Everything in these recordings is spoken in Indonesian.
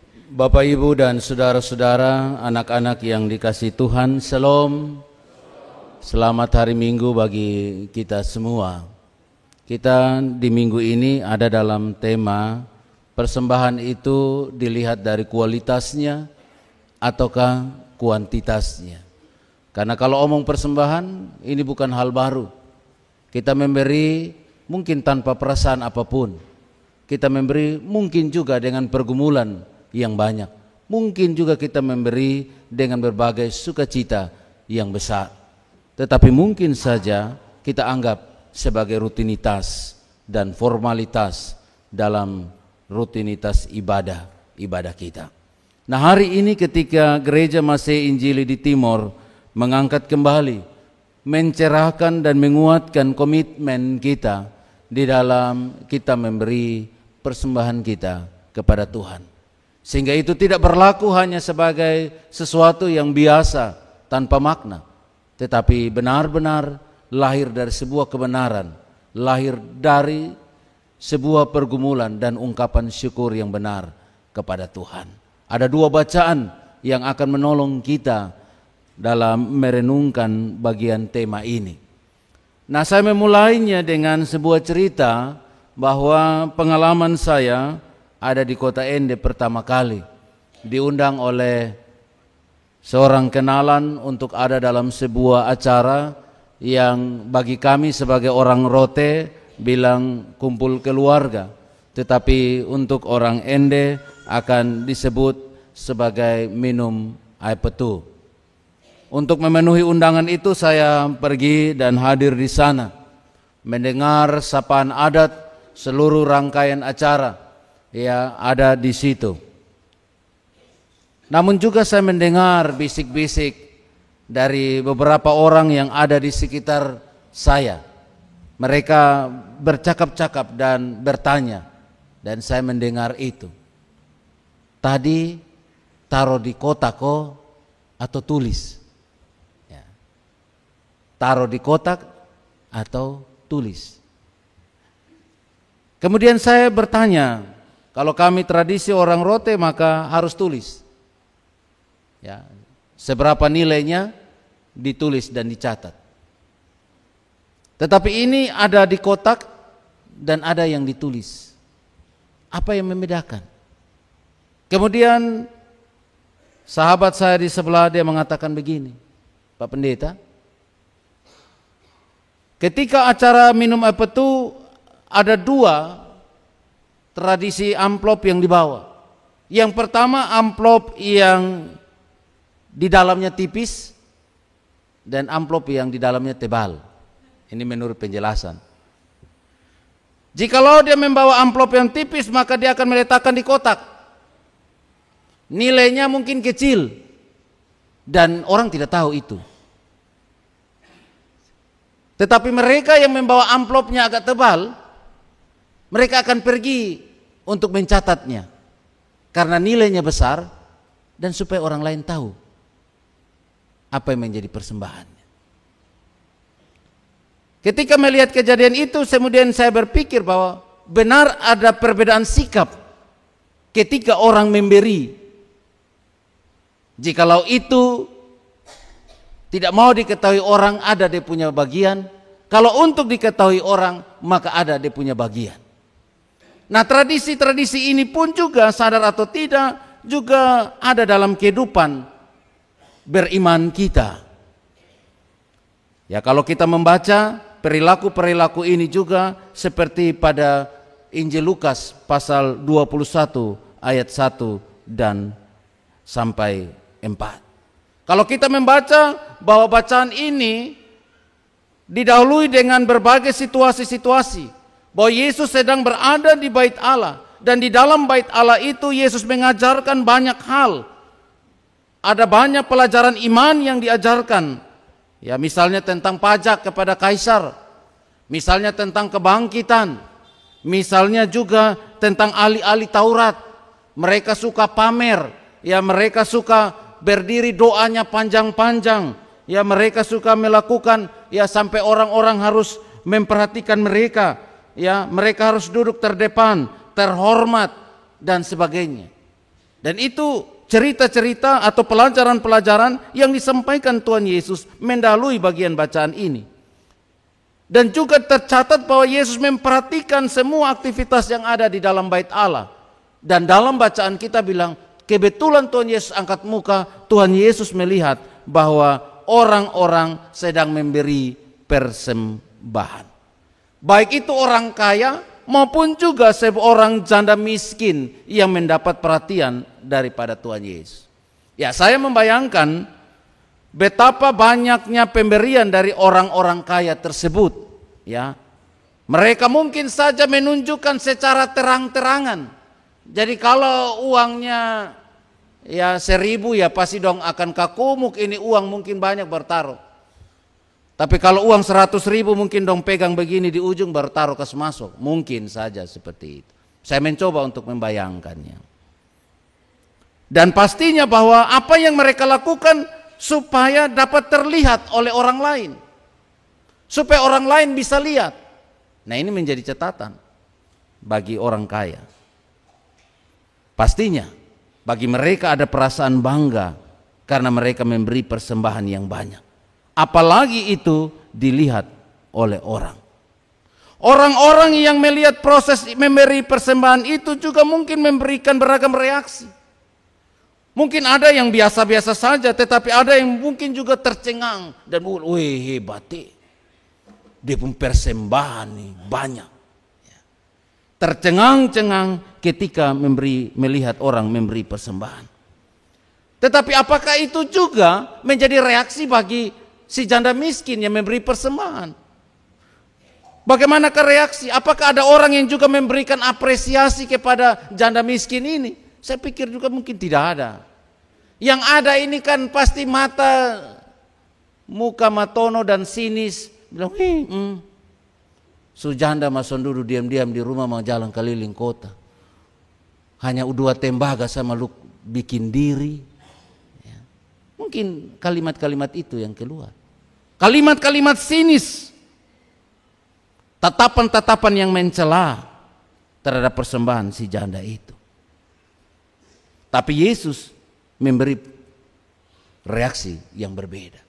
Bapak, Ibu, dan saudara-saudara, anak-anak yang dikasihi Tuhan, Shalom. Selamat hari Minggu bagi kita semua. Kita di minggu ini ada dalam tema persembahan itu dilihat dari kualitasnya ataukah kuantitasnya. Karena kalau omong persembahan, ini bukan hal baru. Kita memberi mungkin tanpa perasaan apapun. Kita memberi mungkin juga dengan pergumulan yang banyak. Mungkin juga kita memberi dengan berbagai sukacita yang besar. Tetapi mungkin saja kita anggap sebagai rutinitas dan formalitas dalam rutinitas ibadah kita. Nah, hari ini ketika gereja Masih Injili di Timor mengangkat kembali, mencerahkan dan menguatkan komitmen kita di dalam kita memberi persembahan kita kepada Tuhan. Sehingga itu tidak berlaku hanya sebagai sesuatu yang biasa tanpa makna, tetapi benar-benar lahir dari sebuah kebenaran, lahir dari sebuah pergumulan dan ungkapan syukur yang benar kepada Tuhan. Ada dua bacaan yang akan menolong kita dalam merenungkan bagian tema ini. Nah, saya memulainya dengan sebuah cerita bahwa pengalaman saya ada di kota Ende pertama kali, diundang oleh seorang kenalan untuk ada dalam sebuah acara yang bagi kami sebagai orang Rote bilang kumpul keluarga, tetapi untuk orang Ende akan disebut sebagai minum air petu. Untuk memenuhi undangan itu saya pergi dan hadir di sana, mendengar sapaan adat seluruh rangkaian acara ya ada di situ. Namun juga saya mendengar bisik-bisik dari beberapa orang yang ada di sekitar saya. Mereka bercakap-cakap dan bertanya, dan saya mendengar itu. Tadi taruh di kotak atau tulis? Ya. Taruh di kotak atau tulis? Kemudian saya bertanya, kalau kami tradisi orang Rote maka harus tulis. Ya, seberapa nilainya ditulis dan dicatat. Tetapi ini ada di kotak dan ada yang ditulis. Apa yang membedakan? Kemudian sahabat saya di sebelah dia mengatakan begini, Pak Pendeta, ketika acara minum air petu ada dua tradisi amplop yang dibawa. Yang pertama amplop yang di dalamnya tipis dan amplop yang di dalamnya tebal. Ini menurut penjelasan. Jikalau dia membawa amplop yang tipis maka dia akan meletakkan di kotak. Nilainya mungkin kecil dan orang tidak tahu itu. Tetapi mereka yang membawa amplopnya agak tebal, mereka akan pergi untuk mencatatnya karena nilainya besar dan supaya orang lain tahu apa yang menjadi persembahannya. Ketika melihat kejadian itu, kemudian saya berpikir bahwa benar ada perbedaan sikap ketika orang memberi. Jikalau itu tidak mau diketahui orang, ada dia punya bagian. Kalau untuk diketahui orang, maka ada dia punya bagian. Nah, tradisi-tradisi ini pun juga sadar atau tidak juga ada dalam kehidupan beriman kita. Ya, kalau kita membaca perilaku-perilaku ini juga seperti pada Injil Lukas pasal 21 ayat 1 dan sampai 4. Kalau kita membaca bahwa bacaan ini didahului dengan berbagai situasi-situasi. Bahwa Yesus sedang berada di bait Allah, dan di dalam bait Allah itu Yesus mengajarkan banyak hal. Ada banyak pelajaran iman yang diajarkan. Ya, misalnya tentang pajak kepada kaisar, misalnya tentang kebangkitan, misalnya juga tentang ahli-ahli Taurat. Mereka suka pamer, ya mereka suka berdiri doanya panjang-panjang, ya mereka suka melakukan ya sampai orang-orang harus memperhatikan mereka. Ya, mereka harus duduk terdepan, terhormat dan sebagainya. Dan itu cerita-cerita atau pelajaran-pelajaran yang disampaikan Tuhan Yesus mendahului bagian bacaan ini. Dan juga tercatat bahwa Yesus memperhatikan semua aktivitas yang ada di dalam bait Allah. Dan dalam bacaan kita bilang, kebetulan Tuhan Yesus angkat muka, Tuhan Yesus melihat bahwa orang-orang sedang memberi persembahan. Baik itu orang kaya maupun juga seorang janda miskin yang mendapat perhatian daripada Tuhan Yesus. Ya, saya membayangkan betapa banyaknya pemberian dari orang-orang kaya tersebut. Ya, mereka mungkin saja menunjukkan secara terang-terangan. Jadi kalau uangnya ya 1.000 ya pasti dong akan kakumuk, ini uang mungkin banyak bertaruh. Tapi kalau uang 100.000 mungkin dong pegang begini di ujung baru taruh kas masuk. Mungkin saja seperti itu. Saya mencoba untuk membayangkannya. Dan pastinya bahwa apa yang mereka lakukan supaya dapat terlihat oleh orang lain. Supaya orang lain bisa lihat. Nah, ini menjadi catatan bagi orang kaya. Pastinya bagi mereka ada perasaan bangga karena mereka memberi persembahan yang banyak. Apalagi itu dilihat oleh orang. Orang-orang yang melihat proses memberi persembahan itu juga mungkin memberikan beragam reaksi. Mungkin ada yang biasa-biasa saja, tetapi ada yang mungkin juga tercengang dan wih hebat dia pun persembahan nih banyak. Tercengang-cengang ketika melihat orang memberi persembahan. Tetapi apakah itu juga menjadi reaksi bagi si janda miskin yang memberi persembahan? Bagaimanakah reaksi? Apakah ada orang yang juga memberikan apresiasi kepada janda miskin ini? Saya pikir juga mungkin tidak ada. Yang ada ini kan pasti muka matono dan sinis. Bilang, su janda mason dulu diam-diam di rumah mau jalan keliling kota. Hanya dua tembaga sama lu bikin diri. Ya. Mungkin kalimat-kalimat itu yang keluar. Kalimat-kalimat sinis, tatapan-tatapan yang mencela terhadap persembahan si janda itu. Tapi Yesus memberi reaksi yang berbeda.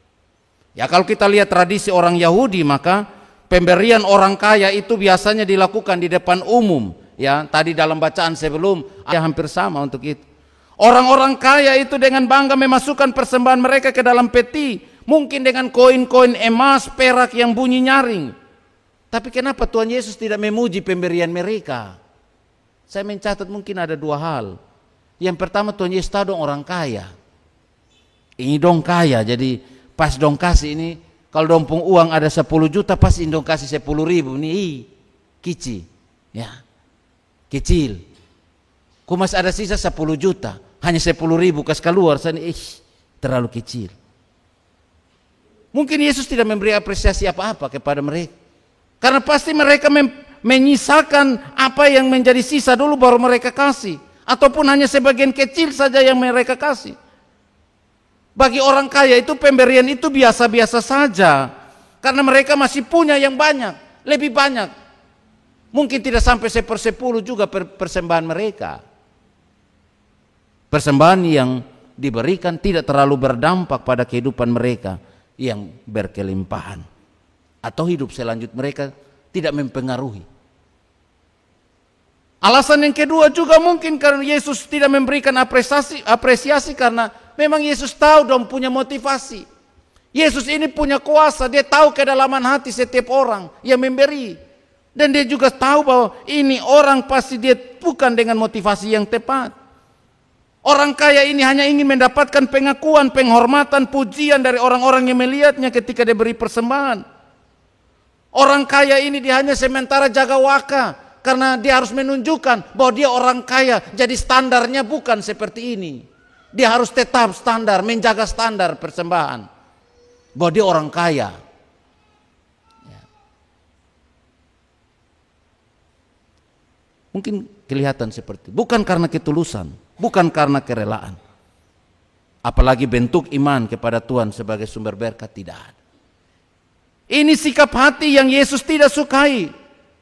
Ya, kalau kita lihat tradisi orang Yahudi, maka pemberian orang kaya itu biasanya dilakukan di depan umum. Ya, tadi dalam bacaan sebelum ya hampir sama untuk itu. Orang-orang kaya itu dengan bangga memasukkan persembahan mereka ke dalam peti. Mungkin dengan koin-koin emas, perak yang bunyi nyaring. Tapi kenapa Tuhan Yesus tidak memuji pemberian mereka? Saya mencatat mungkin ada dua hal. Yang pertama, Tuhan Yesus tahu dong orang kaya. Ini dong kaya, jadi pas dong kasih ini, kalau dong pung uang ada 10 juta, pasti dong kasih 10.000. Ini kecil. Ya, kecil. Kok masih ada sisa 10 juta, hanya 10.000 kas keluar, sana terlalu kecil. Mungkin Yesus tidak memberi apresiasi apa-apa kepada mereka. Karena pasti mereka menyisakan apa yang menjadi sisa dulu baru mereka kasih. Ataupun hanya sebagian kecil saja yang mereka kasih. Bagi orang kaya itu pemberian itu biasa-biasa saja. Karena mereka masih punya yang banyak, lebih banyak. Mungkin tidak sampai 1/10 juga persembahan mereka. Persembahan yang diberikan tidak terlalu berdampak pada kehidupan mereka yang berkelimpahan, atau hidup selanjut mereka tidak mempengaruhi. Alasan yang kedua juga mungkin karena Yesus tidak memberikan apresiasi karena memang Yesus tahu dong punya motivasi. Yesus ini punya kuasa, dia tahu kedalaman hati setiap orang yang memberi. Dan dia juga tahu bahwa ini orang pasti dia bukan dengan motivasi yang tepat. Orang kaya ini hanya ingin mendapatkan pengakuan, penghormatan, pujian dari orang-orang yang melihatnya ketika dia beri persembahan. Orang kaya ini dia hanya sementara jaga waka karena dia harus menunjukkan bahwa dia orang kaya. Jadi standarnya bukan seperti ini. Dia harus tetap standar, menjaga standar persembahan. Bahwa dia orang kaya. Ya. Mungkin kelihatan seperti bukan karena ketulusan, bukan karena kerelaan. Apalagi bentuk iman kepada Tuhan sebagai sumber berkat tidak ada. Ini sikap hati yang Yesus tidak sukai.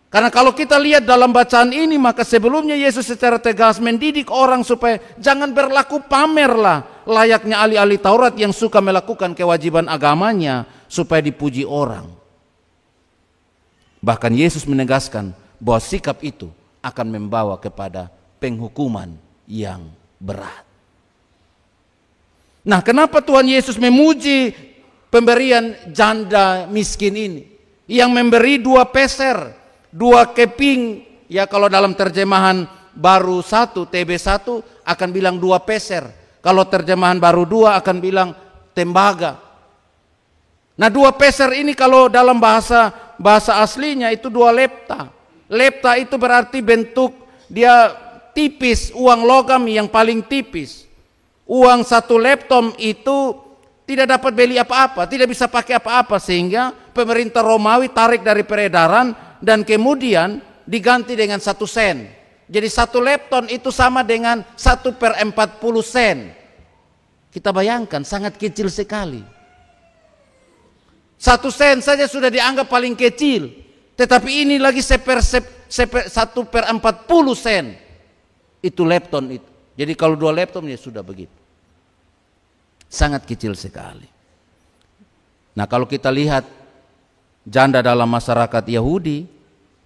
Karena kalau kita lihat dalam bacaan ini, maka sebelumnya Yesus secara tegas mendidik orang supaya jangan berlaku pamerlah layaknya ahli-ahli Taurat yang suka melakukan kewajiban agamanya supaya dipuji orang. Bahkan Yesus menegaskan bahwa sikap itu akan membawa kepada penghukuman yang berat. Nah, kenapa Tuhan Yesus memuji pemberian janda miskin ini yang memberi 2 peser, 2 keping, ya kalau dalam terjemahan baru 1 TB1 akan bilang 2 peser. Kalau terjemahan baru 2 akan bilang tembaga. Nah, 2 peser ini kalau dalam bahasa aslinya itu 2 lepta. Lepta itu berarti bentuk dia tipis, uang logam yang paling tipis. Uang 1 leptom itu tidak dapat beli apa-apa, tidak bisa pakai apa-apa, sehingga pemerintah Romawi tarik dari peredaran dan kemudian diganti dengan 1 sen. Jadi 1 lepton itu sama dengan 1/40 sen. Kita bayangkan sangat kecil sekali. 1 sen saja sudah dianggap paling kecil, tetapi ini lagi 1/40 sen. Itu lepton itu. Jadi kalau 2 lepton ya sudah begitu. Sangat kecil sekali. Nah, kalau kita lihat janda dalam masyarakat Yahudi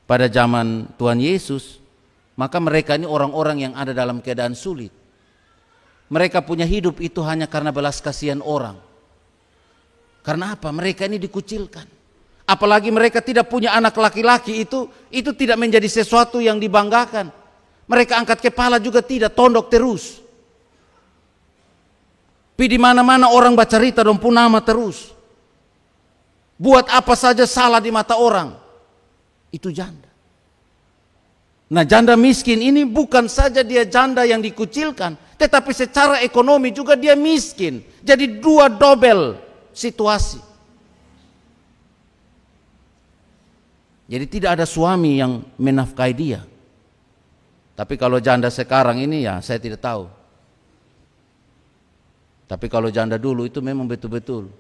pada zaman Tuhan Yesus, maka mereka ini orang-orang yang ada dalam keadaan sulit. Mereka punya hidup itu hanya karena belas kasihan orang. Karena apa? Mereka ini dikucilkan. Apalagi mereka tidak punya anak laki-laki, itu tidak menjadi sesuatu yang dibanggakan. Mereka angkat kepala juga tidak, tondok terus. Di mana-mana orang baca cerita dan pun nama terus. Buat apa saja salah di mata orang. Itu janda. Nah, janda miskin ini bukan saja dia janda yang dikucilkan, tetapi secara ekonomi juga dia miskin. Jadi 2 double situasi. Jadi tidak ada suami yang menafkahi dia. Tapi kalau janda sekarang ini ya saya tidak tahu. Tapi kalau janda dulu itu memang betul-betul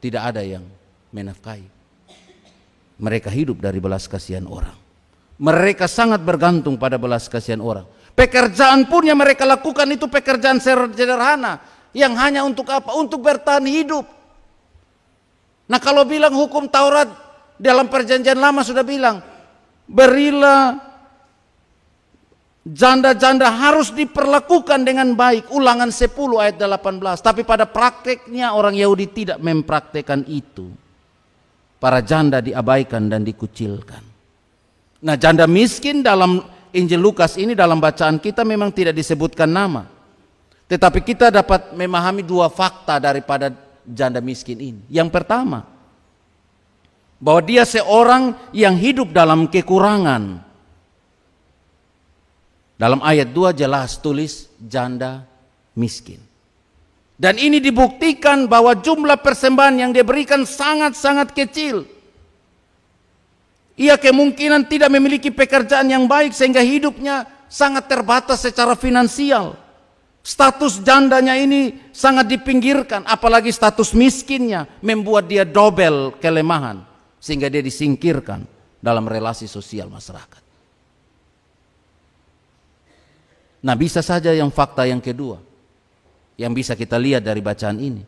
tidak ada yang menafkahi. Mereka hidup dari belas kasihan orang. Mereka sangat bergantung pada belas kasihan orang. Pekerjaan pun yang mereka lakukan itu pekerjaan sederhana. Yang hanya untuk apa? Untuk bertahan hidup. Nah, kalau bilang hukum Taurat dalam perjanjian lama sudah bilang, berilah janda-janda harus diperlakukan dengan baik. Ulangan 10 ayat 18. Tapi pada prakteknya orang Yahudi tidak mempraktekkan itu. Para janda diabaikan dan dikucilkan. Nah, janda miskin dalam Injil Lukas ini dalam bacaan kita memang tidak disebutkan nama. Tetapi kita dapat memahami 2 fakta daripada janda miskin ini. Yang pertama, bahwa dia seorang yang hidup dalam kekurangan. Dalam ayat 2 jelas tulis janda miskin. Dan ini dibuktikan bahwa jumlah persembahan yang dia berikan sangat-sangat kecil. Ia kemungkinan tidak memiliki pekerjaan yang baik sehingga hidupnya sangat terbatas secara finansial. Status jandanya ini sangat dipinggirkan, apalagi status miskinnya membuat dia double kelemahan sehingga dia disingkirkan dalam relasi sosial masyarakat. Nah, bisa saja yang fakta yang kedua yang bisa kita lihat dari bacaan ini.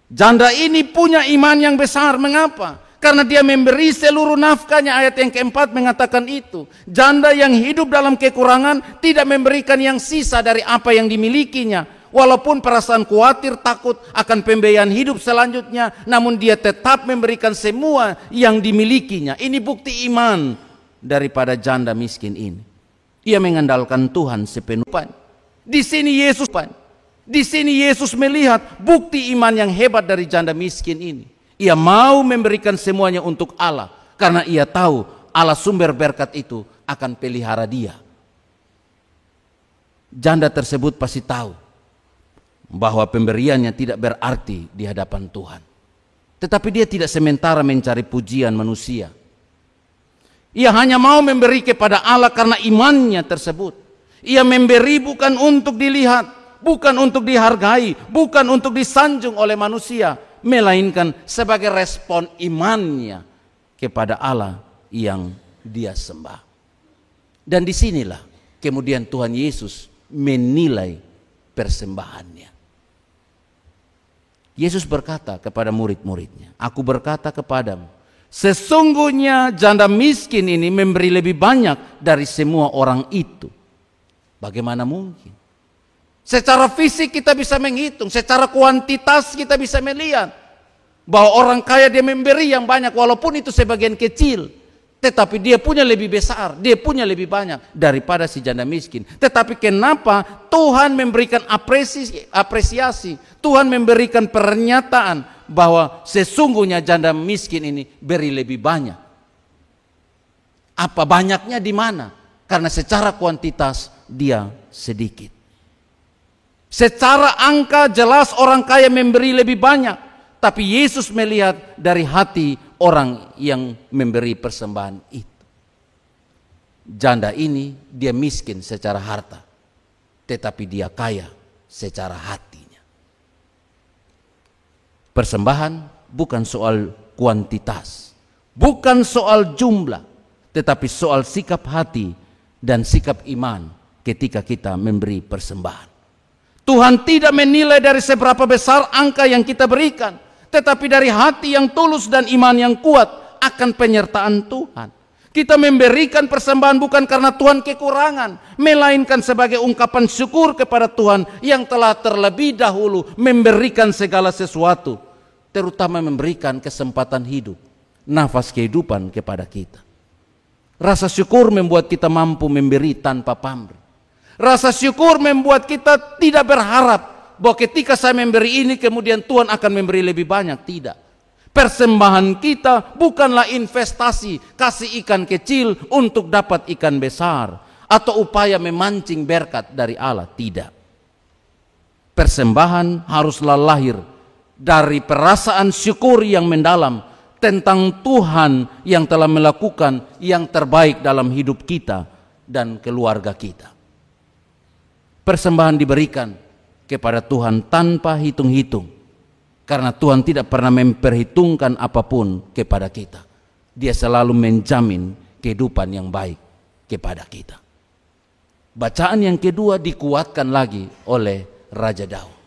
Janda ini punya iman yang besar. Mengapa? Karena dia memberi seluruh nafkahnya. Ayat yang keempat mengatakan itu. Janda yang hidup dalam kekurangan tidak memberikan yang sisa dari apa yang dimilikinya. Walaupun perasaan khawatir, takut akan pembiayaan hidup selanjutnya, namun dia tetap memberikan semua yang dimilikinya. Ini bukti iman daripada janda miskin ini. Ia mengandalkan Tuhan sepenuhnya. Di sini Yesus melihat bukti iman yang hebat dari janda miskin ini. Ia mau memberikan semuanya untuk Allah karena ia tahu Allah sumber berkat itu akan pelihara dia. Janda tersebut pasti tahu bahwa pemberiannya tidak berarti di hadapan Tuhan. Tetapi dia tidak sementara mencari pujian manusia. Ia hanya mau memberi kepada Allah karena imannya tersebut. Ia memberi bukan untuk dilihat, bukan untuk dihargai, bukan untuk disanjung oleh manusia, melainkan sebagai respon imannya kepada Allah yang dia sembah. Dan disinilah kemudian Tuhan Yesus menilai persembahannya. Yesus berkata kepada murid-muridnya, "Aku berkata kepadamu, sesungguhnya janda miskin ini memberi lebih banyak dari semua orang itu." Bagaimana mungkin? Secara fisik kita bisa menghitung, secara kuantitas kita bisa melihat bahwa orang kaya dia memberi yang banyak, walaupun itu sebagian kecil, tetapi dia punya lebih besar, dia punya lebih banyak daripada si janda miskin. Tetapi kenapa Tuhan memberikan apresiasi, Tuhan memberikan pernyataan bahwa sesungguhnya janda miskin ini beri lebih banyak? Apa banyaknya di mana? Karena secara kuantitas dia sedikit. Secara angka jelas orang kaya memberi lebih banyak, tapi Yesus melihat dari hati orang yang memberi persembahan itu. Janda ini dia miskin secara harta, tetapi dia kaya secara hatinya. Persembahan bukan soal kuantitas, bukan soal jumlah, tetapi soal sikap hati dan sikap iman ketika kita memberi persembahan. Tuhan tidak menilai dari seberapa besar angka yang kita berikan, tetapi dari hati yang tulus dan iman yang kuat akan penyertaan Tuhan. Kita memberikan persembahan bukan karena Tuhan kekurangan, melainkan sebagai ungkapan syukur kepada Tuhan yang telah terlebih dahulu memberikan segala sesuatu, terutama memberikan kesempatan hidup, nafas kehidupan kepada kita. Rasa syukur membuat kita mampu memberi tanpa pamrih. Rasa syukur membuat kita tidak berharap bahwa ketika saya memberi ini kemudian Tuhan akan memberi lebih banyak. Tidak. Persembahan kita bukanlah investasi kasih ikan kecil untuk dapat ikan besar, atau upaya memancing berkat dari Allah. Tidak. Persembahan haruslah lahir dari perasaan syukur yang mendalam tentang Tuhan yang telah melakukan yang terbaik dalam hidup kita dan keluarga kita. Persembahan diberikan kepada Tuhan tanpa hitung-hitung, karena Tuhan tidak pernah memperhitungkan apapun kepada kita. Dia selalu menjamin kehidupan yang baik kepada kita. Bacaan yang kedua dikuatkan lagi oleh Raja Daud.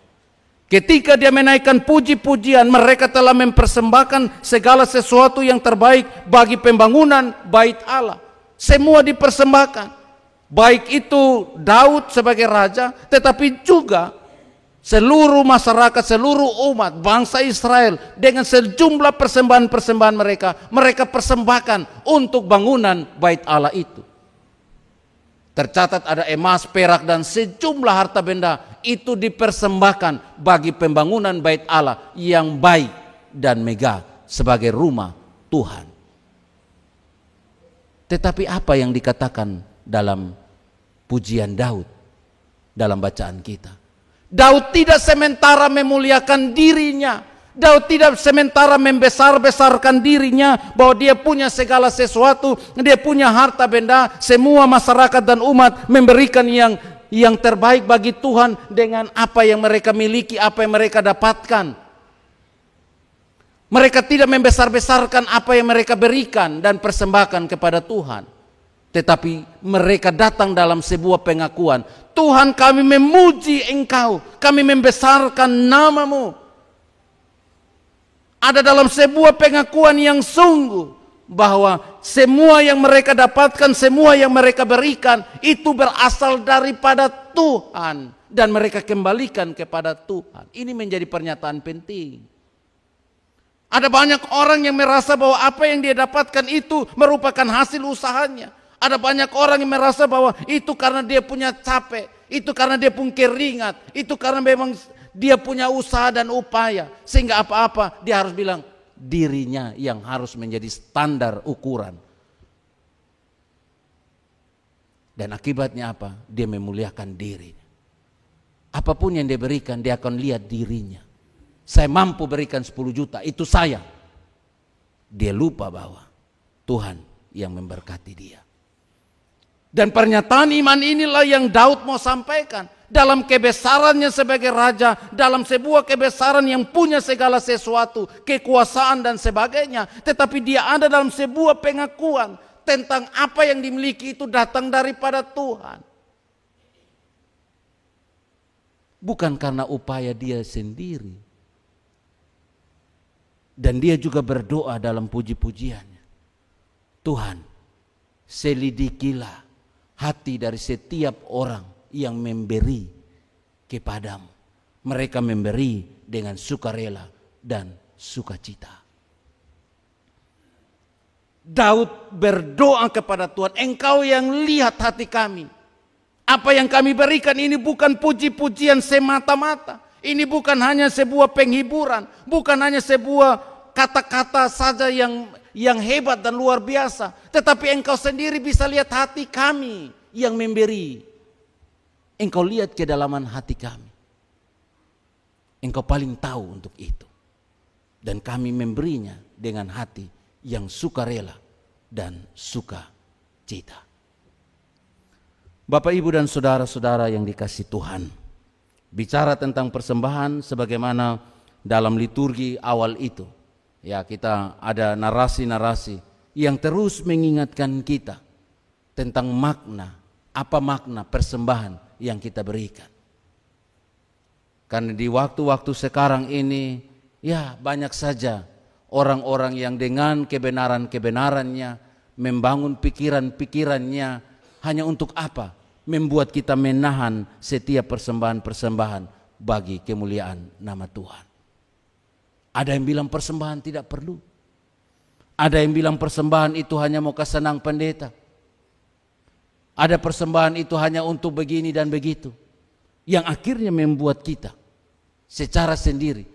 Ketika dia menaikkan puji-pujian, mereka telah mempersembahkan segala sesuatu yang terbaik bagi pembangunan bait Allah. Semua dipersembahkan. Baik itu Daud sebagai raja, tetapi juga seluruh masyarakat, seluruh umat, bangsa Israel dengan sejumlah persembahan-persembahan mereka persembahkan untuk bangunan bait Allah itu. Tercatat ada emas, perak, dan sejumlah harta benda itu dipersembahkan bagi pembangunan bait Allah yang baik dan megah sebagai rumah Tuhan. Tetapi apa yang dikatakan dalam pujian Daud dalam bacaan kita? Daud tidak sementara memuliakan dirinya, Daud tidak sementara membesar-besarkan dirinya bahwa dia punya segala sesuatu, dia punya harta benda, semua masyarakat dan umat memberikan yang terbaik bagi Tuhan dengan apa yang mereka miliki, apa yang mereka dapatkan. Mereka tidak membesar-besarkan apa yang mereka berikan dan persembahkan kepada Tuhan. Tetapi mereka datang dalam sebuah pengakuan, Tuhan, kami memuji Engkau, kami membesarkan nama-Mu. Ada dalam sebuah pengakuan yang sungguh bahwa semua yang mereka dapatkan, semua yang mereka berikan itu berasal daripada Tuhan dan mereka kembalikan kepada Tuhan. Ini menjadi pernyataan penting. Ada banyak orang yang merasa bahwa apa yang dia dapatkan itu merupakan hasil usahanya. Ada banyak orang yang merasa bahwa itu karena dia punya capek, itu karena dia punya keringat, itu karena memang dia punya usaha dan upaya. Sehingga apa-apa dia harus bilang dirinya yang harus menjadi standar ukuran. Dan akibatnya apa? Dia memuliakan diri. Apapun yang dia berikan, dia akan lihat dirinya. Saya mampu berikan 10 juta, itu saya. Dia lupa bahwa Tuhan yang memberkati dia. Dan pernyataan iman inilah yang Daud mau sampaikan. Dalam kebesarannya sebagai raja, dalam sebuah kebesaran yang punya segala sesuatu, kekuasaan dan sebagainya. Tetapi dia ada dalam sebuah pengakuan tentang apa yang dimiliki itu datang daripada Tuhan. Bukan karena upaya dia sendiri. Dan dia juga berdoa dalam puji-pujiannya. Tuhan, selidikilah hati dari setiap orang yang memberi kepadamu. Mereka memberi dengan sukarela dan sukacita. Daud berdoa kepada Tuhan, Engkau yang lihat hati kami. Apa yang kami berikan ini bukan puji-pujian semata-mata. Ini bukan hanya sebuah penghiburan, bukan hanya sebuah kata-kata saja yang hebat dan luar biasa, tetapi Engkau sendiri bisa lihat hati kami yang memberi. Engkau lihat kedalaman hati kami. Engkau paling tahu untuk itu. Dan kami memberinya dengan hati yang sukarela dan sukacita. Bapak, Ibu, dan saudara-saudara yang dikasihi Tuhan, bicara tentang persembahan sebagaimana dalam liturgi awal itu, ya, kita ada narasi-narasi yang terus mengingatkan kita tentang makna, apa makna persembahan yang kita berikan. Karena di waktu-waktu sekarang ini, ya, banyak saja orang-orang yang dengan kebenaran-kebenarannya membangun pikiran-pikirannya hanya untuk apa? Membuat kita menahan setiap persembahan-persembahan bagi kemuliaan nama Tuhan. Ada yang bilang persembahan tidak perlu. Ada yang bilang persembahan itu hanya mau kesenang pendeta. Ada persembahan itu hanya untuk begini dan begitu. Yang akhirnya membuat kita secara sendiri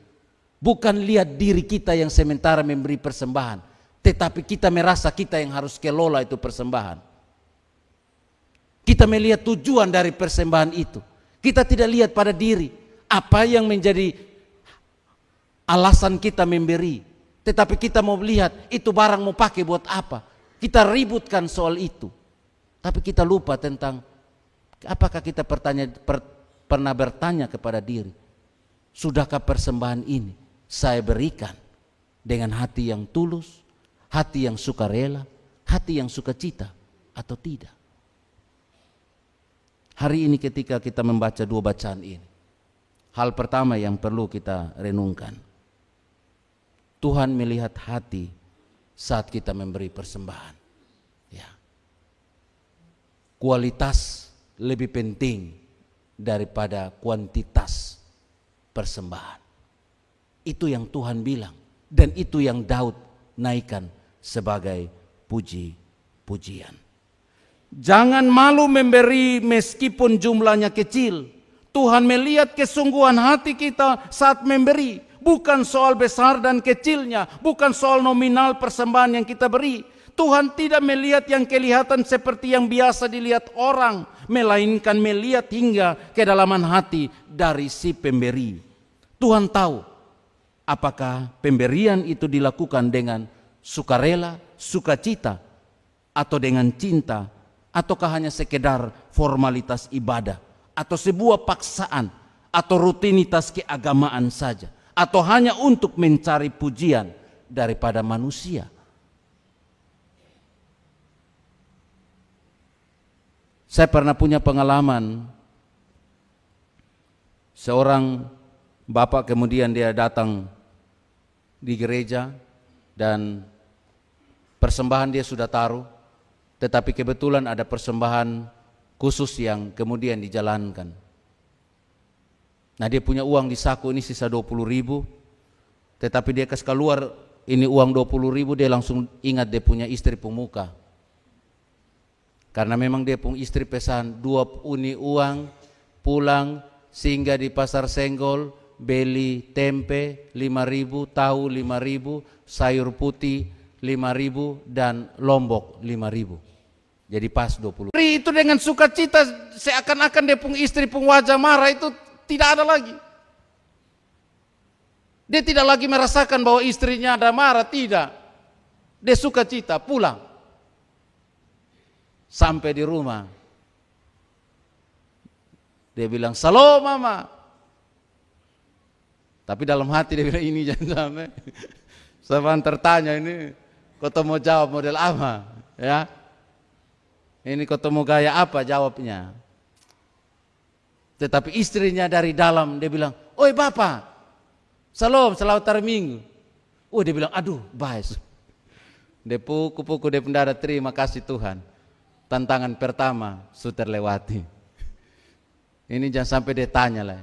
bukan lihat diri kita yang sementara memberi persembahan, tetapi kita merasa kita yang harus kelola itu persembahan. Kita melihat tujuan dari persembahan itu. Kita tidak lihat pada diri apa yang menjadi alasan kita memberi, tetapi kita mau lihat itu barang mau pakai buat apa. Kita ributkan soal itu, tapi kita lupa tentang apakah kita pernah bertanya kepada diri, sudahkah persembahan ini saya berikan dengan hati yang tulus, hati yang sukarela, hati yang sukacita, atau tidak? Hari ini ketika kita membaca dua bacaan ini, hal pertama yang perlu kita renungkan, Tuhan melihat hati saat kita memberi persembahan. Ya. Kualitas lebih penting daripada kuantitas persembahan. Itu yang Tuhan bilang, dan itu yang Daud naikkan sebagai puji-pujian. Jangan malu memberi meskipun jumlahnya kecil. Tuhan melihat kesungguhan hati kita saat memberi. Bukan soal besar dan kecilnya, bukan soal nominal persembahan yang kita beri. Tuhan tidak melihat yang kelihatan seperti yang biasa dilihat orang, melainkan melihat hingga kedalaman hati dari si pemberi. Tuhan tahu apakah pemberian itu dilakukan dengan sukarela, sukacita, atau dengan cinta, ataukah hanya sekedar formalitas ibadah, atau sebuah paksaan, atau rutinitas keagamaan saja, atau hanya untuk mencari pujian daripada manusia. Saya pernah punya pengalaman, seorang bapak kemudian dia datang di gereja dan persembahan dia sudah taruh, tetapi kebetulan ada persembahan khusus yang kemudian dijalankan. Nah, dia punya uang di saku ini sisa 20.000, tetapi dia kasih keluar ini uang 20.000, dia langsung ingat dia punya istri pemuka. Karena memang dia punya istri pesan 2 uni uang pulang sehingga di pasar Senggol beli tempe 5.000, tahu 5.000, sayur putih 5.000 dan lombok 5.000. Jadi pas 20. Itu dengan sukacita, seakan-akan dia punya istri punya wajah marah itu tidak ada lagi. Dia tidak lagi merasakan bahwa istrinya ada marah, tidak. Dia sukacita pulang. Sampai di rumah, dia bilang, "Salam mama." Tapi dalam hati dia bilang, "Ini jangan sampai." Saya tertanya ini, kau mau jawab model apa? Ya. Ini ketemu gaya apa jawabnya? Tetapi istrinya dari dalam dia bilang, oi Bapak, selamat hari Minggu. Oh dia bilang, aduh baik. Dia puku-puku dia pendara, terima kasih Tuhan. Tantangan pertama sudah terlewati. Ini jangan sampai dia tanya lah.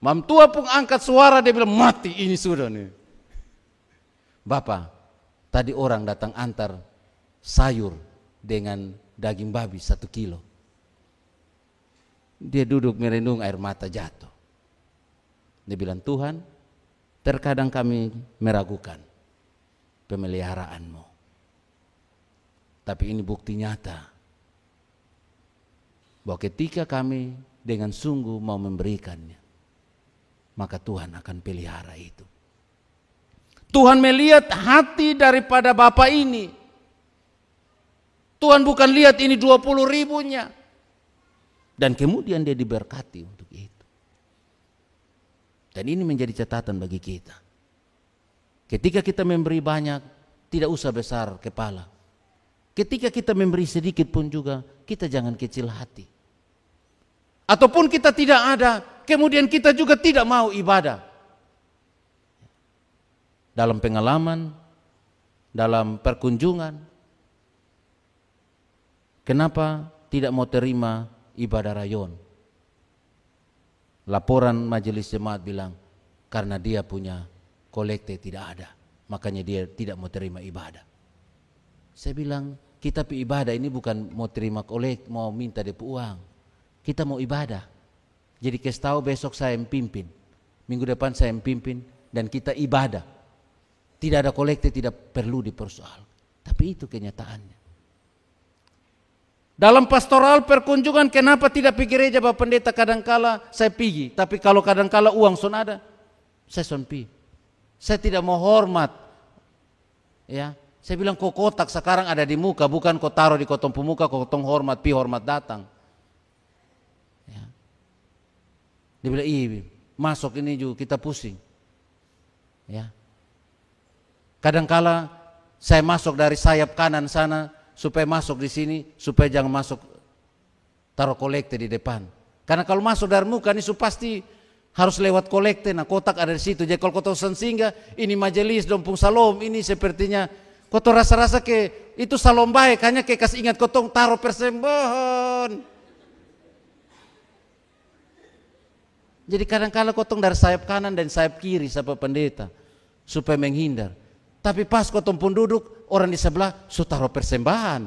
Mam tua pun angkat suara, dia bilang mati ini sudah nih. Bapak, tadi orang datang antar sayur dengan daging babi 1 kilo. Dia duduk merendung, air mata jatuh. Dia bilang, Tuhan, terkadang kami meragukan pemeliharaanmu. Tapi ini bukti nyata bahwa ketika kami dengan sungguh mau memberikannya, maka Tuhan akan pelihara itu. Tuhan melihat hati daripada Bapak ini. Tuhan bukan lihat ini 20 ribunya. Dan kemudian dia diberkati untuk itu. Dan ini menjadi catatan bagi kita. Ketika kita memberi banyak, tidak usah besar kepala. Ketika kita memberi sedikit pun juga, kita jangan kecil hati. Ataupun kita tidak ada, kemudian kita juga tidak mau ibadah. Dalam pengalaman, dalam perkunjungan, kenapa tidak mau terima ibadah rayon? Laporan majelis jemaat bilang, karena dia punya kolekte tidak ada, makanya dia tidak mau terima ibadah. Saya bilang, kita pi ibadah ini bukan mau terima kolekte, mau minta DP uang. Kita mau ibadah. Jadi kasih tahu besok saya yang pimpin, minggu depan saya yang pimpin, dan kita ibadah. Tidak ada kolekte, tidak perlu dipersoal. Tapi itu kenyataannya. Dalam pastoral perkunjungan, kenapa tidak pergi gereja Bapak Pendeta? Kadangkala saya pergi, tapi kalau kadangkala uang son ada, saya son pergi. Saya tidak mau hormat. Ya, saya bilang kok kotak sekarang ada di muka, bukan kau taruh di kotong pemuka, kau kotong hormat, pi hormat datang. Ya. Dia bilang, iya masuk ini juga kita pusing. Ya. Kadangkala saya masuk dari sayap kanan sana supaya masuk di sini, supaya jangan masuk taruh kolekte di depan. Karena kalau masuk dari muka ini pasti harus lewat kolekte. Nah kotak ada di situ. Jadi kalau kau tahu singgah, ini majelis dompung salom, ini sepertinya kau tahu rasa-rasa ke itu salom baik, hanya ke kasih ingat kau tahu taruh persembahan. Jadi kadang-kadang kau tahu dari sayap kanan dan sayap kiri sampai pendeta supaya menghindar. Tapi pas kau pun duduk, orang di sebelah sudah taruh persembahan.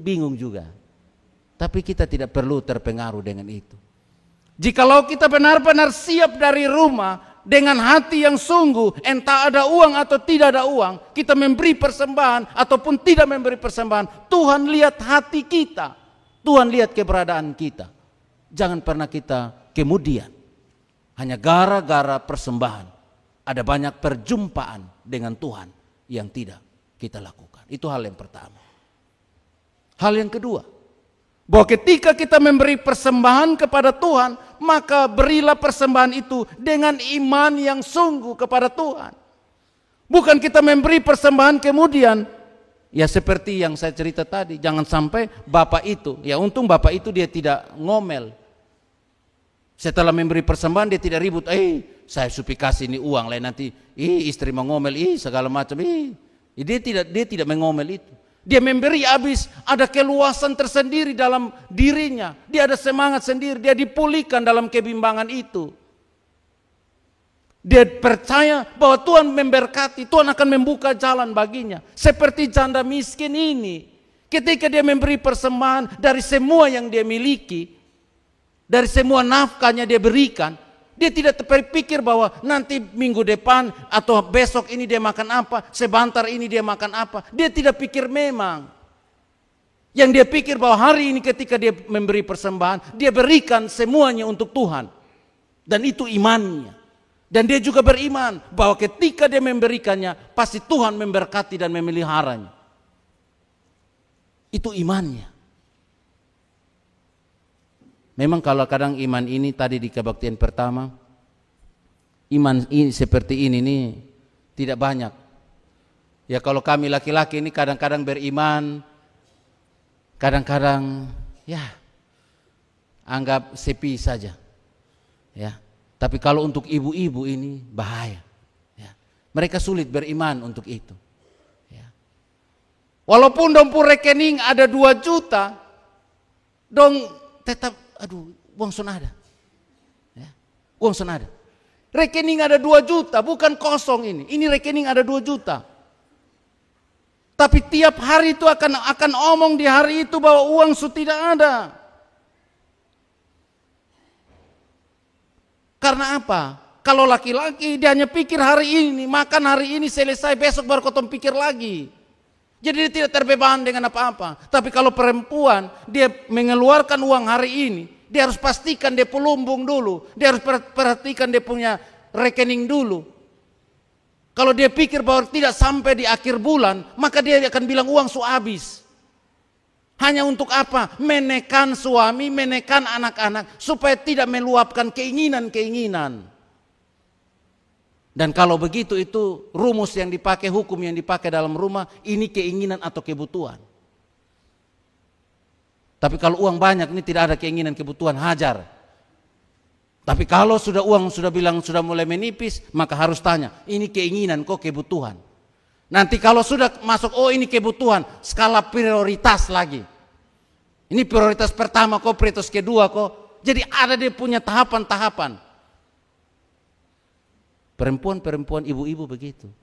Bingung juga. Tapi kita tidak perlu terpengaruh dengan itu. Jikalau kita benar-benar siap dari rumah dengan hati yang sungguh, entah ada uang atau tidak ada uang, kita memberi persembahan ataupun tidak memberi persembahan, Tuhan lihat hati kita. Tuhan lihat keberadaan kita. Jangan pernah kita kemudian hanya gara-gara persembahan ada banyak perjumpaan dengan Tuhan yang tidak kita lakukan. Itu hal yang pertama. Hal yang kedua, bahwa ketika kita memberi persembahan kepada Tuhan, maka berilah persembahan itu dengan iman yang sungguh kepada Tuhan. Bukan kita memberi persembahan kemudian, ya seperti yang saya cerita tadi, jangan sampai bapak itu, ya untung bapak itu dia tidak ngomel. Setelah memberi persembahan dia tidak ribut, saya supi kasih ini uang lain nanti, istri mau ngomel, segala macam, dia tidak mengomel itu. Dia memberi habis, ada keluasan tersendiri dalam dirinya, dia ada semangat sendiri, dia dipulihkan dalam kebimbangan itu. Dia percaya bahwa Tuhan memberkati, Tuhan akan membuka jalan baginya. Seperti janda miskin ini, ketika dia memberi persembahan dari semua yang dia miliki, dari semua nafkahnya dia berikan, dia tidak terpikir bahwa nanti minggu depan atau besok ini dia makan apa, sebentar ini dia makan apa. Dia tidak pikir memang. Yang dia pikir bahwa hari ini ketika dia memberi persembahan, dia berikan semuanya untuk Tuhan. Dan itu imannya. Dan dia juga beriman bahwa ketika dia memberikannya, pasti Tuhan memberkati dan memeliharanya. Itu imannya. Memang kalau kadang iman ini tadi di kebaktian pertama, iman ini seperti ini nih tidak banyak Ya kalau kami laki-laki ini kadang-kadang beriman, kadang-kadang ya anggap sepi saja. Ya. Tapi kalau untuk ibu-ibu ini bahaya. Ya. Mereka sulit beriman untuk itu. Ya. Walaupun dompur rekening ada 2 juta, dong tetap aduh uang sonada. Ya. Uang sonada. Rekening ada 2 juta, bukan kosong ini. Ini rekening ada 2 juta. Tapi tiap hari itu akan omong di hari itu bahwa uang sudah tidak ada. Karena apa? Kalau laki-laki dia hanya pikir hari ini, makan hari ini selesai, besok baru kau pikir lagi. Jadi dia tidak terbeban dengan apa-apa. Tapi kalau perempuan dia mengeluarkan uang hari ini, dia harus pastikan dia pelumbung dulu, dia harus perhatikan dia punya rekening dulu. Kalau dia pikir bahwa tidak sampai di akhir bulan, maka dia akan bilang uang sudah habis. Hanya untuk apa? Menekan suami, menekan anak-anak, supaya tidak meluapkan keinginan-keinginan. Dan kalau begitu itu rumus yang dipakai, hukum yang dipakai dalam rumah, ini keinginan atau kebutuhan. Tapi kalau uang banyak ini tidak ada keinginan kebutuhan, hajar. Tapi kalau sudah uang sudah bilang sudah mulai menipis, maka harus tanya, ini keinginan kok kebutuhan. Nanti kalau sudah masuk, oh ini kebutuhan, skala prioritas lagi. Ini prioritas pertama kok, prioritas kedua kok. Jadi ada dia punya tahapan-tahapan. Perempuan-perempuan, ibu-ibu begitu.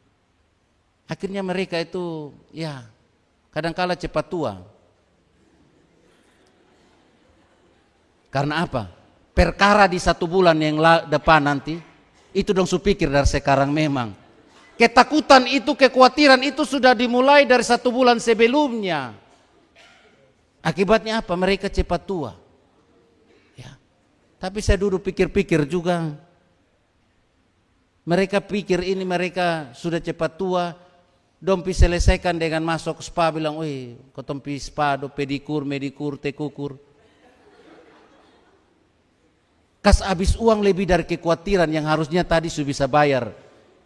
Akhirnya mereka itu, ya kadang-kala cepat tua. Karena apa? Perkara di 1 bulan yang depan nanti, itu dong su pikir dari sekarang memang. Ketakutan itu, kekhawatiran itu sudah dimulai dari 1 bulan sebelumnya. Akibatnya apa? Mereka cepat tua. Ya. Tapi saya duduk pikir-pikir juga. Mereka pikir ini mereka sudah cepat tua. Dompi selesaikan dengan masuk spa, bilang, wih, kotompi spa, do pedikur, medikur, tekukur. Kas habis uang lebih dari kekhawatiran yang harusnya tadi sudah bisa bayar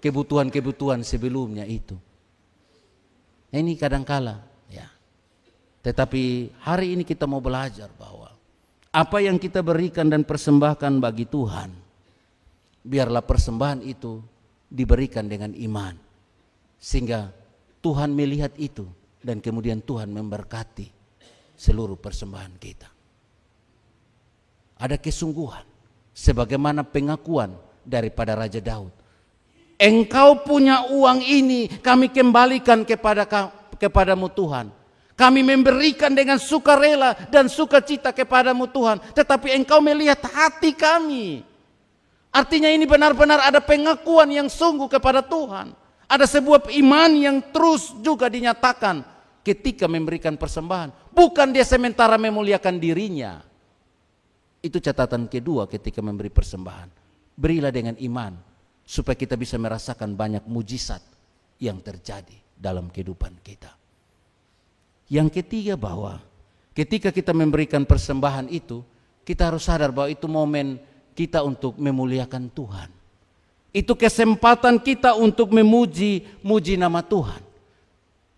kebutuhan-kebutuhan sebelumnya itu. Nah, ini kadangkala ya. Tetapi hari ini kita mau belajar bahwa apa yang kita berikan dan persembahkan bagi Tuhan, biarlah persembahan itu diberikan dengan iman. Sehingga Tuhan melihat itu dan kemudian Tuhan memberkati seluruh persembahan kita. Ada kesungguhan. Sebagaimana pengakuan daripada Raja Daud. Engkau punya uang ini, kami kembalikan kepadamu Tuhan. Kami memberikan dengan sukarela dan sukacita kepadamu Tuhan. Tetapi engkau melihat hati kami. Artinya ini benar-benar ada pengakuan yang sungguh kepada Tuhan. Ada sebuah iman yang terus juga dinyatakan ketika memberikan persembahan. Bukan dia sementara memuliakan dirinya. Itu catatan kedua ketika memberi persembahan. Berilah dengan iman supaya kita bisa merasakan banyak mujizat yang terjadi dalam kehidupan kita. Yang ketiga bahwa ketika kita memberikan persembahan itu, kita harus sadar bahwa itu momen kita untuk memuliakan Tuhan. Itu kesempatan kita untuk memuji nama Tuhan.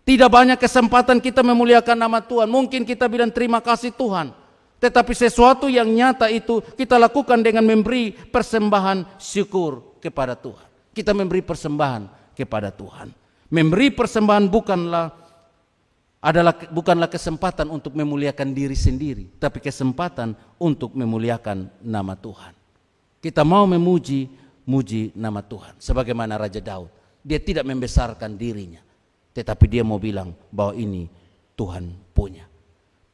Tidak banyak kesempatan kita memuliakan nama Tuhan. Mungkin kita bilang terima kasih Tuhan. Tetapi sesuatu yang nyata itu kita lakukan dengan memberi persembahan syukur kepada Tuhan. Kita memberi persembahan kepada Tuhan. Memberi persembahan bukanlah kesempatan untuk memuliakan diri sendiri, tapi kesempatan untuk memuliakan nama Tuhan. Kita mau muji nama Tuhan. Sebagaimana Raja Daud, dia tidak membesarkan dirinya, tetapi dia mau bilang bahwa ini Tuhan punya.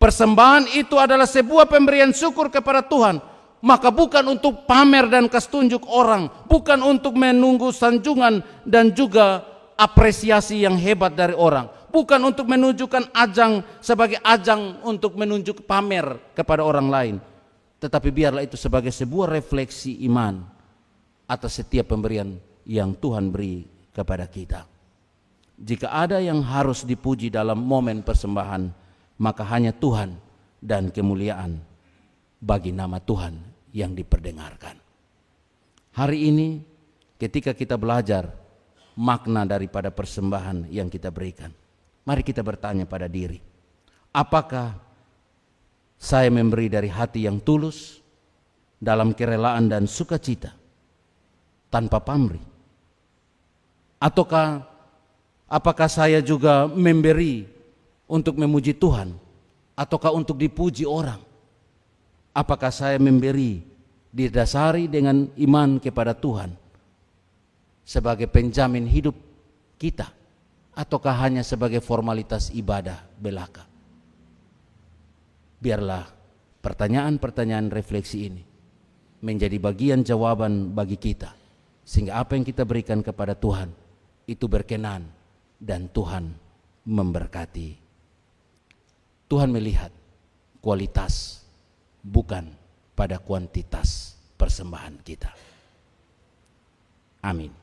Persembahan itu adalah sebuah pemberian syukur kepada Tuhan. Maka bukan untuk pamer dan ketunjuk orang, bukan untuk menunggu sanjungan dan juga apresiasi yang hebat dari orang, bukan untuk menunjukkan ajang sebagai ajang untuk menunjuk pamer kepada orang lain, tetapi biarlah itu sebagai sebuah refleksi iman atas setiap pemberian yang Tuhan beri kepada kita. Jika ada yang harus dipuji dalam momen persembahan, maka hanya Tuhan dan kemuliaan bagi nama Tuhan yang diperdengarkan. Hari ini ketika kita belajar makna daripada persembahan yang kita berikan. Mari kita bertanya pada diri, apakah saya memberi dari hati yang tulus, dalam kerelaan dan sukacita, tanpa pamrih? Ataukah apakah saya juga memberi untuk memuji Tuhan, ataukah untuk dipuji orang? Apakah saya memberi didasari dengan iman kepada Tuhan sebagai penjamin hidup kita, ataukah hanya sebagai formalitas ibadah belaka? Biarlah pertanyaan-pertanyaan refleksi ini menjadi bagian jawaban bagi kita, sehingga apa yang kita berikan kepada Tuhan itu berkenan dan Tuhan memberkati. Tuhan melihat kualitas, bukan pada kuantitas persembahan kita. Amin.